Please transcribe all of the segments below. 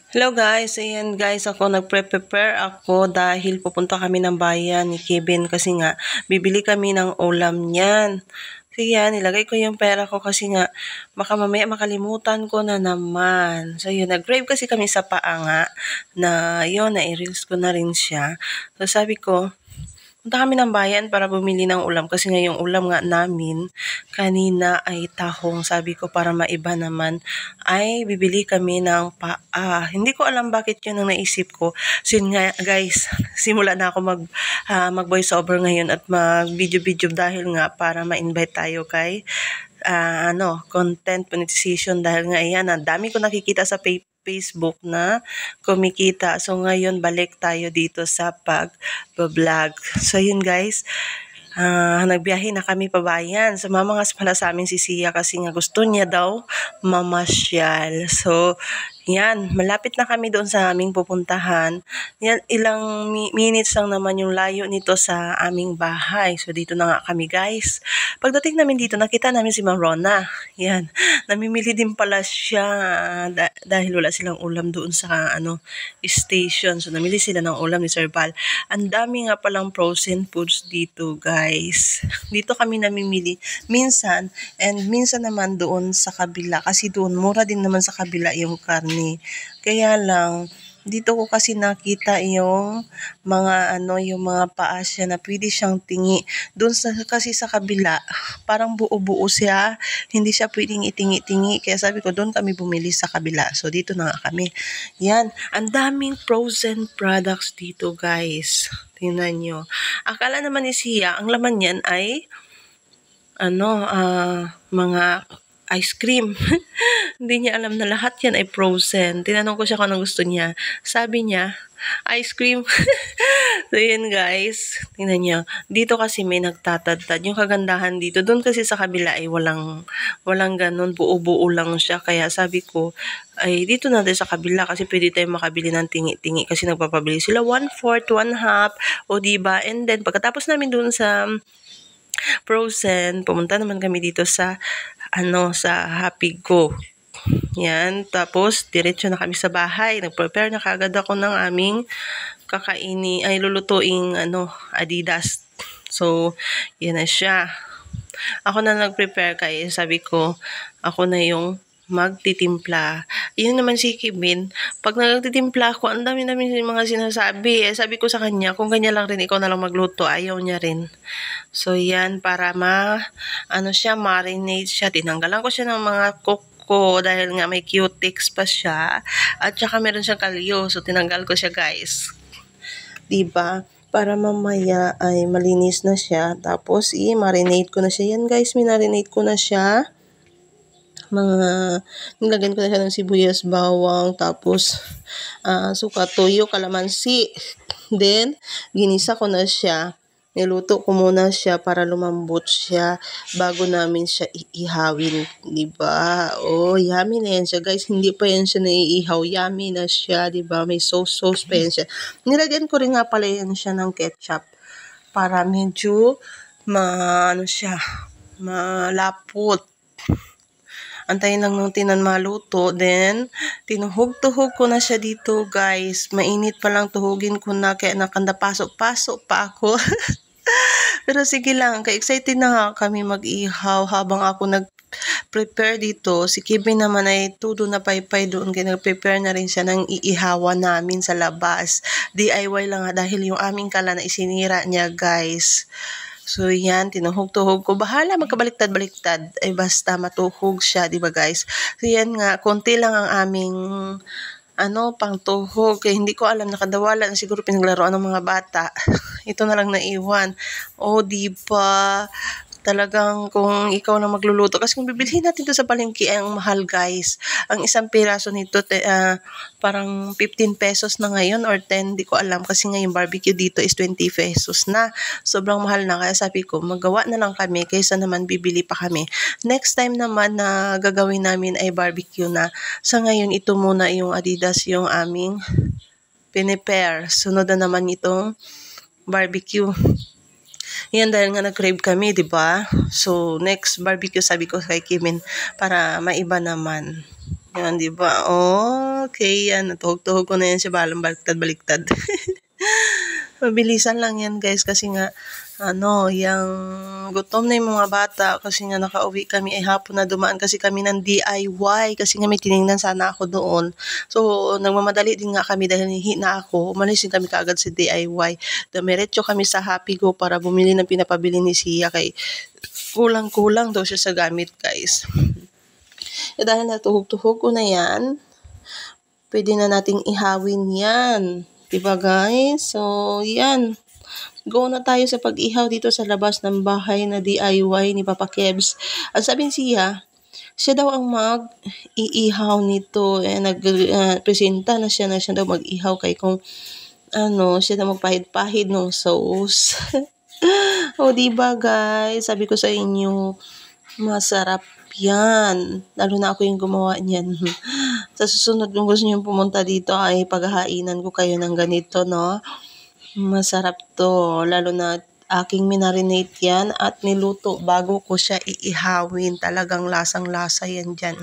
Hello guys, ayan guys, ako nagpre-prepare ako dahil pupunta kami ng bayan ni Kevin kasi nga bibili kami ng ulam niyan. So yan, nilagay ko yung pera ko kasi nga baka mamaya makalimutan ko na naman. So yun, nag-crave kasi kami sa paa nga na yun, na-reels ko na rin siya. So sabi ko, punta kami ng bayan para bumili ng ulam kasi nga yung ulam nga namin kanina ay tahong. Sabi ko para maiba naman ay bibili kami ng paa. Hindi ko alam bakit yun ang naisip ko. So yun nga guys, simula na ako mag voice over ngayon at mag video dahil nga para ma-invite tayo kay content monetization dahil nga ayan, ang dami ko nakikita sa Facebook na kumikita. So ngayon balik tayo dito sa pag-vlog. So yun guys, nagbiyahe na kami pabayan. Sumama nga pala sa amin si Sia kasi nga gusto niya daw mamasyal. So yan, malapit na kami doon sa aming pupuntahan. Yan, ilang minutes lang naman yung layo nito sa aming bahay. So dito na nga kami guys. Pagdating namin dito, nakita namin si Ma'am Rona. Yan, namimili din pala siya dahil wala silang ulam doon sa station. So namili sila ng ulam ni Sir Val. Ang dami nga palang frozen foods dito guys. Dito kami namimili minsan and minsan naman doon sa kabila kasi doon mura din naman sa kabila yung karne. Kaya lang dito ko kasi nakita yung mga yung mga paa siya na pwede siyang tingi. Doon kasi sa kabila, parang buo-buo siya. Hindi siya pwedeng itingi-tingi. Kaya sabi ko, doon kami bumili sa kabila. So, dito na nga kami. Yan. Ang daming frozen products dito, guys. Tingnan nyo. Akala naman ni Sia, ang laman niyan ay mga ice cream. Hindi niya alam na lahat yan ay frozen. Tinanong ko siya kung anong gusto niya. Sabi niya, ice cream. So yun guys, tingnan niyo. Dito kasi may nagtatadtad. Yung kagandahan dito, doon kasi sa kabila ay walang ganun, buo-buo lang siya. Kaya sabi ko, ay dito na din sa kabila kasi pwede tayong makabili ng tingi-tingi kasi nagpapabili sila 1/4, 1/2, o diba? And then pagkatapos namin doon sa frozen, pumunta naman kami dito sa sa Happy Go. Yan, tapos diretso na kami sa bahay. Nag-prepare na kagad ako ng aming lulutuing Adidas. So, yan na siya. Ako na nag-prepare kaya sabi ko, ako na yung magtitimpla. Yun naman si Kevin, pag nagtitimpla ako, ang dami-dami mga sinasabi. Sabi ko sa kanya, kung ganyan lang rin, ikaw na lang magluto. Ayaw niya rin. So, yan, para marinate siya. Tinanggalan ko siya ng mga ko dahil nga may cutics pa siya. At saka meron siyang kalyo. So, tinanggal ko siya, guys. Diba? Para mamaya ay malinis na siya. Tapos, i-marinate ko na siya. Yan, guys, minarinate ko na siya. Nilagyan ko na siya ng sibuyas, bawang, tapos suka, toyo, kalamansi. Then, ginisa ko na siya. Niluto ko muna siya para lumambot siya bago namin siya iihawin, diba? Oh, yummy na yan siya, guys. Hindi pa yan siya naiihaw. Yummy na siya, diba? May sauce pa yan siya. Nilagyan ko rin nga pala yan siya ng ketchup para medyo malapot. Antayin lang nung maluto. Then, tinuhog-tuhog ko na siya dito, guys. Mainit pa lang, tuhugin ko na. Kaya nakanda pasok pa ako. Pero sige lang, ka-excited na nga kami mag-ihaw habang ako nag-prepare dito. Si Kevin naman ay tudo na paypay doon. Kaya nag-prepare na rin siya ng iihawan namin sa labas. DIY lang nga dahil yung aming kala na isinira niya, guys. So, yan, tinuhog-tuhog ko. Bahala, magkabaliktad-baliktad. Ay, basta matuhog siya, di ba guys? So, yan nga, konti lang ang aming, pangtuhog. Kaya hindi ko alam, nakadawala na siguro pinaglaruan ng mga bata. Ito na lang naiwan. O, di ba? Talagang kung ikaw na magluluto. Kasi kung bibilhin natin ito sa palengke, ang mahal guys. Ang isang piraso nito, parang 15 pesos na ngayon or 10, di ko alam. Kasi ngayon barbecue dito is 20 pesos na. Sobrang mahal na. Kaya sabi ko, magawa na lang kami kaysa naman bibili pa kami. Next time naman na gagawin namin ay barbecue na. Sa ngayon, ito muna yung Adidas yung aming pinipare. Sunod na naman itong barbecue. Yan dahil nga nag-crave kami, di ba? So, next barbecue sabi ko kay Kimin para maiba naman. Yan, di ba? Okay, yan. Natuhog-tuhog ko na yan siya. Balang baliktad-baliktad. Mabilisan lang yan, guys. Kasi nga, yung gutom na yung mga bata. Kasi nga nakauwi kami ay hapon na dumaan kasi kami ng DIY. Kasi nga may tinignan sana ako doon. So, nagmamadali din nga kami dahil hina ako. Umalis din kami kaagad sa DIY. Dumiretso kami sa Happy Go para bumili ng pinapabili ni Sia. Kay kulang-kulang daw siya sa gamit, guys. Dahil natuhog-tuhog ko na yan, pwede na nating ihawin yan. Diba, guys? So, yan. Go na tayo sa pag-ihaw dito sa labas ng bahay na DIY ni Papa Kebs. Ang sabi siya daw ang mag-iihaw nito. Nag-presenta na siya daw mag-ihaw kay kung siya na magpahid-pahid ng sauce. O, diba, guys? Sabi ko sa inyo, masarap yan. Lalo na ako yung gumawa niyan. Sa susunod, kung gusto niyo pumunta dito, ay paghahainan ko kayo ng ganito, no? Masarap to. Lalo na aking minarinate yan at niluto bago ko siya iihawin. Talagang lasang-lasa yan dyan.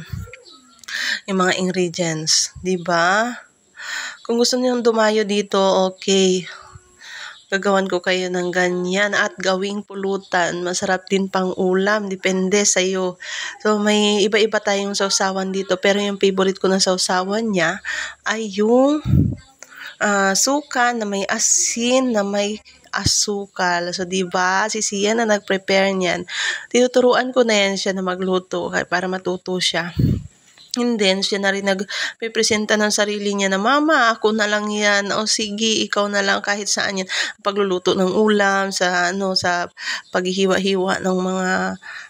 Yung mga ingredients. Diba? Kung gusto niyo dumayo dito, okay. Gagawan ko kayo ng ganyan at gawing pulutan. Masarap din pang ulam. Depende sa'yo. So, may iba-iba tayong sausawan dito. Pero yung favorite ko na sausawan niya ay yung suka na may asin, na may asukal. So, diba? Si Sia na nag-prepare niyan. Tinuturuan ko na yan siya na magluto para matuto siya. And then, siya na rin nagpipresenta ng sarili niya na, Mama, ako na lang yan. O sige, ikaw na lang kahit saan yan. Pagluluto ng ulam, sa paghihiwa-hiwa ng mga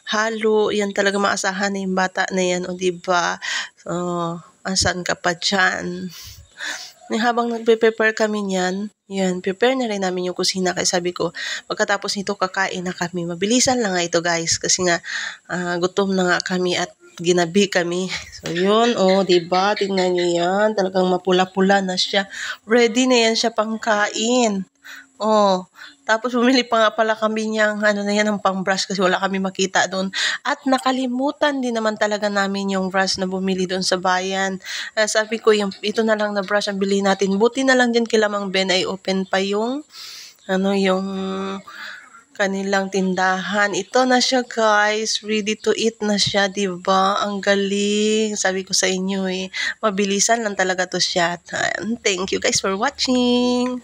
halo, yan talaga maasahan na yung bata na yan. O diba? So, asan ka pa dyan? Habang nagpe-prepare kami niyan, yan, prepare na rin namin yung kusina. Kaya sabi ko, pagkatapos nito kakain na kami. Mabilisan lang nga ito, guys. Kasi nga, gutom na nga kami at ginabi kami. So, yun, diba? Tingnan niyo yan. Talagang mapula-pula na siya. Ready na yan siya pang kain. Tapos bumili pa nga pala kami niyang ng pang-brush kasi wala kami makita doon. At nakalimutan din naman talaga namin yung brush na bumili doon sa bayan. Sabi ko, ito na lang na brush ang bilhin natin. Buti na lang din kila Mang Ben ay open pa yung yung kanilang tindahan. Ito na siya, guys. Ready to eat na siya, diba? Ang galing. Sabi ko sa inyo mabilisan lang talaga to siya. Thank you guys for watching.